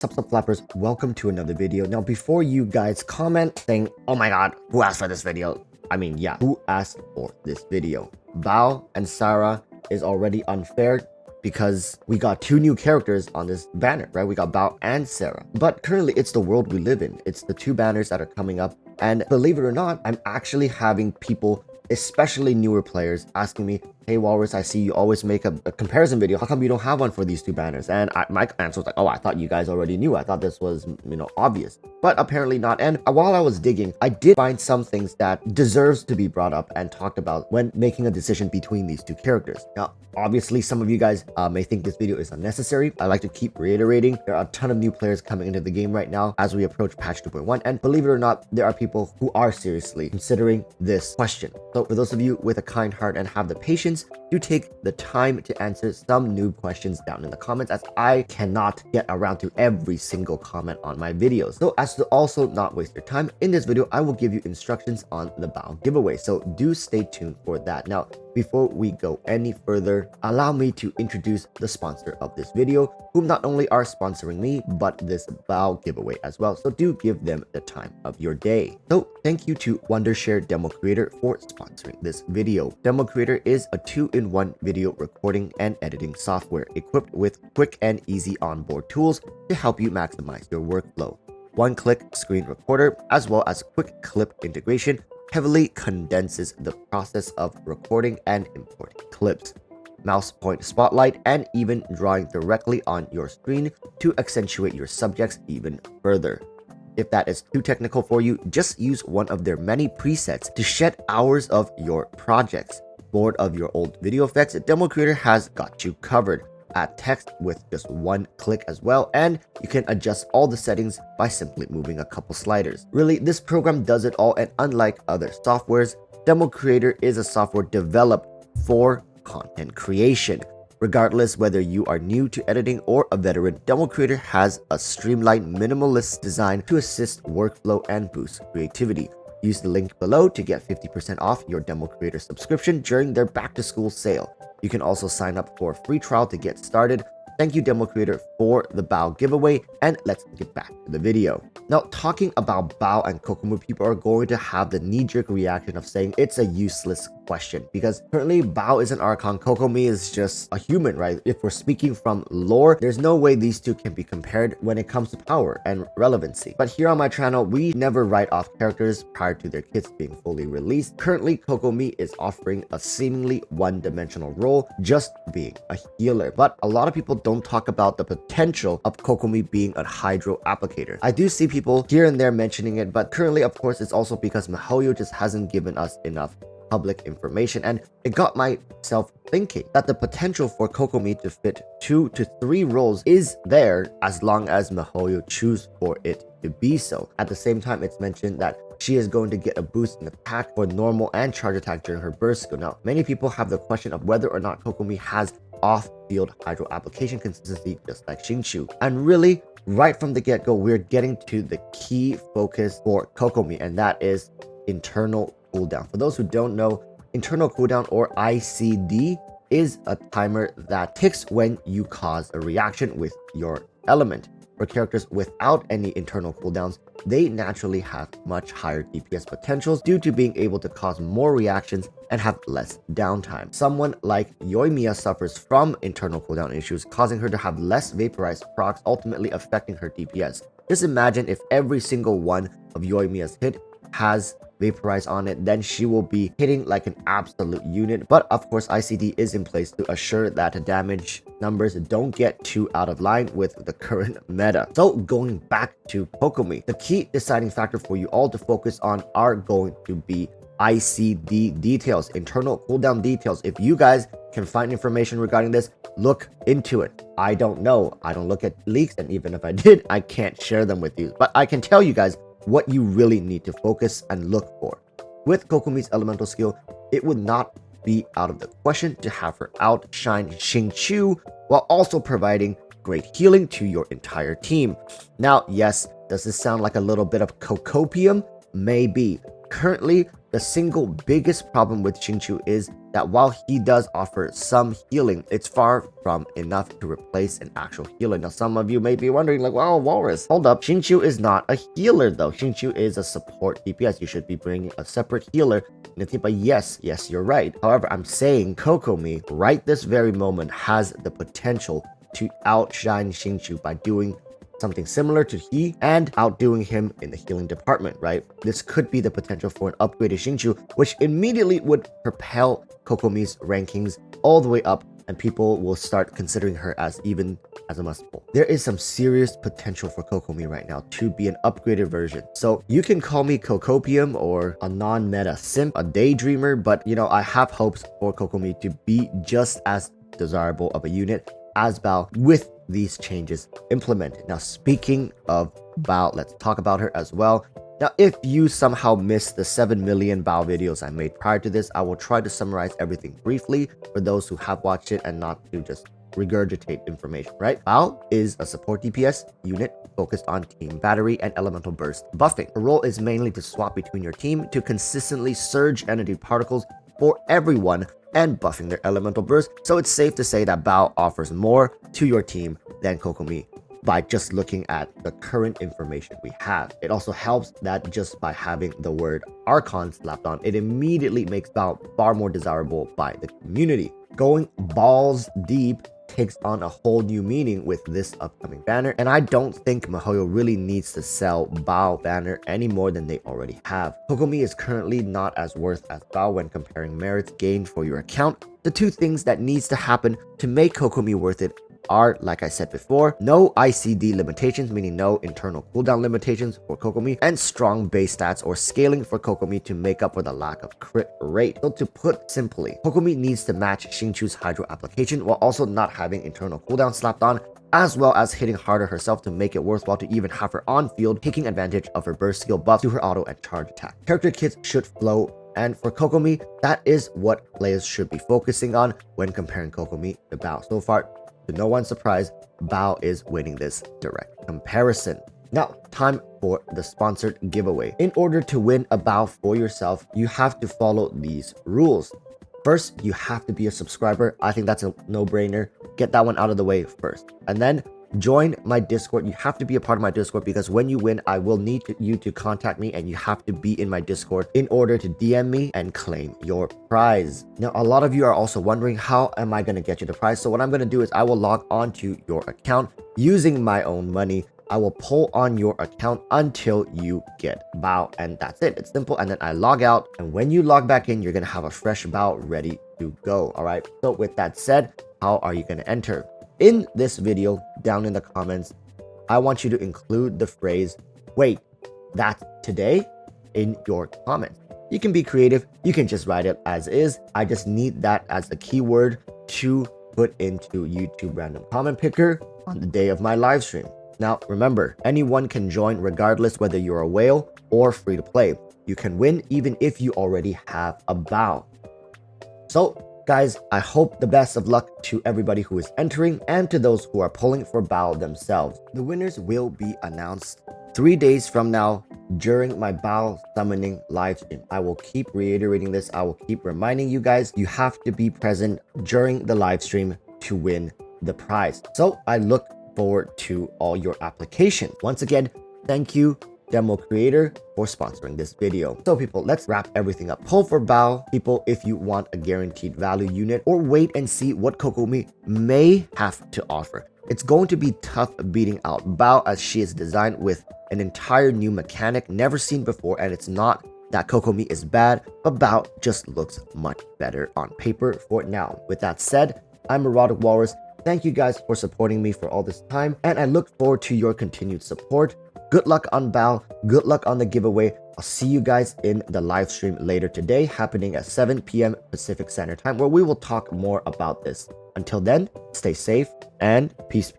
Sup flappers, welcome to another video. Now before you guys comment saying, oh my god, who asked for this video? I mean, yeah, who asked for this video? Baal and Sarah is already unfair because we got two new characters on this banner, right? We got Baal and Sarah. But currently it's the world we live in. It's the two banners that are coming up. And believe it or not, I'm actually having people, especially newer players, asking me, hey Walrus, I see you always make a comparison video. How come you don't have one for these two banners? And my answer was like, oh, I thought you guys already knew. I thought this was, obvious. But apparently not. And while I was digging, I did find some things that deserves to be brought up and talked about when making a decision between these two characters. Now, obviously, some of you guys may think this video is unnecessary. I like to keep reiterating. There are a ton of new players coming into the game right now as we approach patch 2.1. And believe it or not, there are people who are seriously considering this question. So for those of you with a kind heart and have the patience, do take the time to answer some noob questions down in the comments, as I cannot get around to every single comment on my videos. So as to also not waste your time, in this video, I will give you instructions on the Baal giveaway. So do stay tuned for that. Now, before we go any further, allow me to introduce the sponsor of this video, whom not only are sponsoring me, but this Baal giveaway as well. So do give them the time of your day. So thank you to Wondershare DemoCreator for sponsoring this video. DemoCreator is a 2-in-1 video recording and editing software equipped with quick and easy onboard tools to help you maximize your workflow. One-click screen recorder, as well as quick clip integration, heavily condenses the process of recording and importing clips. Mouse point spotlight, and even drawing directly on your screen to accentuate your subjects even further. If that is too technical for you, just use one of their many presets to shed hours of your projects. Bored of your old video effects, DemoCreator has got you covered. Add text with just one click as well, and you can adjust all the settings by simply moving a couple sliders. Really, this program does it all, and unlike other softwares, DemoCreator is a software developed for content creation. Regardless whether you are new to editing or a veteran, DemoCreator has a streamlined, minimalist design to assist workflow and boost creativity. Use the link below to get 50% off your DemoCreator subscription during their back-to-school sale. You can also sign up for a free trial to get started. Thank you, DemoCreator, for the Baal giveaway, and let's get back to the video. Now, talking about Baal and Kokomi, people are going to have the knee-jerk reaction of saying it's a useless question, because currently Baal is an Archon, Kokomi is just a human, right? If we're speaking from lore, there's no way these two can be compared when it comes to power and relevancy. But here on my channel, we never write off characters prior to their kits being fully released. Currently, Kokomi is offering a seemingly one-dimensional role, just being a healer. But a lot of people don't talk about the potential of Kokomi being a hydro applicator. I do see people here and there mentioning it, but currently, of course, it's also because miHoYo just hasn't given us enough public information, and it got myself thinking that the potential for Kokomi to fit 2 to 3 roles is there as long as miHoYo choose for it to be so. At the same time, it's mentioned that she is going to get a boost in attack for normal and charge attack during her burst skill. Now, many people have the question of whether or not Kokomi has off-field hydro application consistency just like Xingqiu. And really, right from the get-go, we're getting to the key focus for Kokomi, and that is internal cooldown. For those who don't know, internal cooldown, or ICD, is a timer that ticks when you cause a reaction with your element. For characters without any internal cooldowns, they naturally have much higher DPS potentials due to being able to cause more reactions and have less downtime. Someone like Yoimiya suffers from internal cooldown issues, causing her to have less vaporized procs, ultimately affecting her DPS. Just imagine if every single one of Yoimiya's hit has vaporize on it, then she will be hitting like an absolute unit. But of course, ICD is in place to assure that damage numbers don't get too out of line with the current meta. So going back to Kokomi, the key deciding factor for you all to focus on are going to be ICD details, internal cooldown details. If you guys can find information regarding this, look into it. I don't know. I don't look at leaks, and even if I did, I can't share them with you. But I can tell you guys what you really need to focus and look for. With Kokomi's elemental skill, it would not be out of the question to have her outshine Xingqiu while also providing great healing to your entire team. Now, yes, does this sound like a little bit of cocopium? Maybe. Currently, The single biggest problem with Xingqiu is that while he does offer some healing, it's far from enough to replace an actual healer. Now, some of you may be wondering, like, wow, Walrus, hold up. Xingqiu is not a healer, though. Xingqiu is a support DPS. You should be bringing a separate healer in the team. But yes, you're right. However, I'm saying Kokomi, right this very moment, has the potential to outshine Xingqiu by doing something similar to he and outdoing him in the healing department, right? This could be the potential for an upgraded Xingqiu, which immediately would propel Kokomi's rankings all the way up, and people will start considering her as even as a must-pull. There is some serious potential for Kokomi right now to be an upgraded version. So you can call me Kokopium or a non-meta simp, a daydreamer, but you know, I have hopes for Kokomi to be just as desirable of a unit as Baal with these changes implemented. Now, speaking of Baal, let's talk about her as well. Now, if you somehow missed the 7 million Baal videos I made prior to this, I will try to summarize everything briefly for those who have watched it and not to just regurgitate information, right? Baal is a support DPS unit focused on team battery and elemental burst buffing. Her role is mainly to swap between your team to consistently surge energy particles for everyone and buffing their elemental burst. So it's safe to say that Baal offers more to your team than Kokomi by just looking at the current information we have. It also helps that just by having the word Archon slapped on, it immediately makes Baal far more desirable by the community. Going balls deep takes on a whole new meaning with this upcoming banner, and I don't think MiHoYo really needs to sell Baal banner any more than they already have. Kokomi is currently not as worth as Baal when comparing merits gained for your account. The two things that needs to happen to make Kokomi worth it are, like I said before, no ICD limitations, meaning no internal cooldown limitations for Kokomi, and strong base stats or scaling for Kokomi to make up for the lack of crit rate. So to put simply, Kokomi needs to match Xingqiu's Hydro application while also not having internal cooldown slapped on, as well as hitting harder herself to make it worthwhile to even have her on field, taking advantage of her burst skill buff to her auto and charge attack. Character kits should flow, and for Kokomi, that is what players should be focusing on when comparing Kokomi to Baal. So far, to no one's surprise, Baal is winning this direct comparison. Now, time for the sponsored giveaway. In order to win a Baal for yourself, you have to follow these rules. First, you have to be a subscriber. I think that's a no-brainer. Get that one out of the way first. And then join my Discord. You have to be a part of my Discord because when you win, I will need you to contact me, and you have to be in my Discord in order to DM me and claim your prize. Now, a lot of you are also wondering, how am I going to get you the prize? So what I'm going to do is I will log onto your account using my own money. I will pull on your account until you get Baal, and that's it. It's simple. And then I log out, and when you log back in, you're going to have a fresh Baal ready to go. All right. So with that said, how are you going to enter? In this video, down in the comments, I want you to include the phrase, "Wait, that's today," in your comments. You can be creative. You can just write it as is. I just need that as a keyword to put into YouTube random comment picker on the day of my live stream. Now, remember, anyone can join regardless whether you're a whale or free to play. You can win even if you already have a Baal. So, guys, I hope the best of luck to everybody who is entering and to those who are pulling for Baal themselves. The winners will be announced 3 days from now during my Baal summoning live stream. I will keep reiterating this. I will keep reminding you guys, you have to be present during the live stream to win the prize. So I look forward to all your applications. Once again, thank you, DemoCreator, for sponsoring this video. So people, let's wrap everything up. Pull for Baal, people, if you want a guaranteed value unit, or wait and see what Kokomi may have to offer. It's going to be tough beating out Baal as she is designed with an entire new mechanic never seen before, and it's not that Kokomi is bad, but Baal just looks much better on paper for now. With that said, I'm Erotic Walrus. Thank you guys for supporting me for all this time, and I look forward to your continued support. Good luck on Baal, good luck on the giveaway. I'll see you guys in the live stream later today, happening at 7 p.m. Pacific Standard Time, where we will talk more about this. Until then, stay safe and peace.